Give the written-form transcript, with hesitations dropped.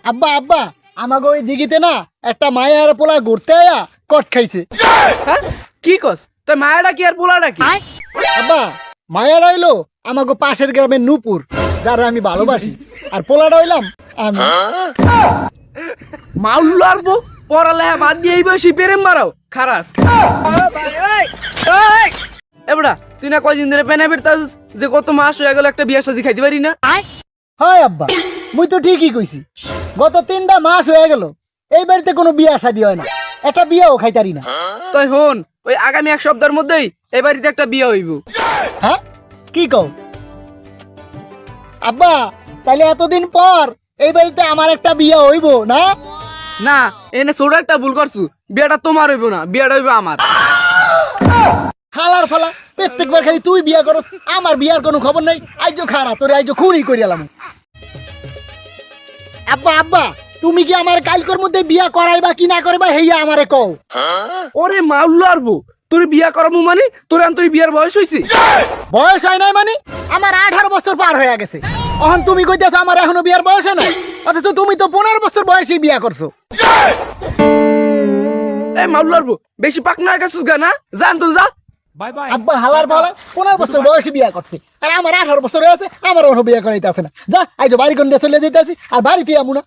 আব্বা আব্বা আমাকে ওই দিঘিতে না একটা মায়ের পোলা ঘুরতে আয়া কট খাইছে। হ্যাঁ কি কস তোর মায়াটা কি আর পোলাটা কি? আব্বা মায়ের হইলো আমাকে পাশের গ্রামের নূপুর, যারা আমি ভালোবাসি, আর পোলাটা হইলাম আমি। মাউল্লো আরবো পড়ালেখা বাদ দিয়ে এই বয়সী প্রেম মারাও খারাস। এবড়া তুই না কয়দিন ধরে পেনা ফিরতাস যে কত মাস হয়ে গেল একটা বিয়া শাদী খাইতে পারি না? হয় আব্বা, মুই তো ঠিকই কইছি, গত 3টা মাস হয়ে গেল এই বাড়িতে কোনো বিয়া শাদী হয় না, একটা বিয়াও খাইতারি না। তাই হন ওই আগামী 1 সপ্তাহের মধ্যেই এই বাড়িতে একটা বিয়ে হইব। হ্যাঁ কি কও আব্বা? তাহলে এতদিন পর এই বাড়িতে আমার একটা বিয়া হইব না? না এনে ছোট একটা ভুল করছু, বিয়েটা তোমার হইব না, বিয়েটা হইব আমার। খালার ফালা প্রত্যেকবার খালি তুই বিয়া করস, আমার বিয়ার কোনো খবর নাই। আইজো খারা তোরে আইজো খুনি করিয়ালাম। আব্বা আব্বা তুমি কি আমার কালকের মধ্যে বিয়া করাইবা কি না করবা হেইয়া আমারে কও। ওরে মাউল্লো আরবো তোর বিয়া করামু মানে তোর আন্তরি বিয়ার বয়স হইছে? বয়স হয় নাই মানে আমার 18 বছর পার হয়ে গেছে, এখন তুমি কইতেছো আমার এখনো বিয়ার বয়স হয় নাই, অথচ তুমি তো 15 বছর বয়সেই বিয়া করছো। এই মাউল্লো আরবো বেশি পাক না গেছিস গা না, জান তো যা। আব্বা হালার বলে 15 বছর বয়সে বিয়া করছে, আর আমার 18 বছর হয়েছে, আমার এখনো বিয়া করাইতে আছে না। যা আইজো বাড়ি কোন চলে যেতে আছি, আর বাড়িতে আমু না।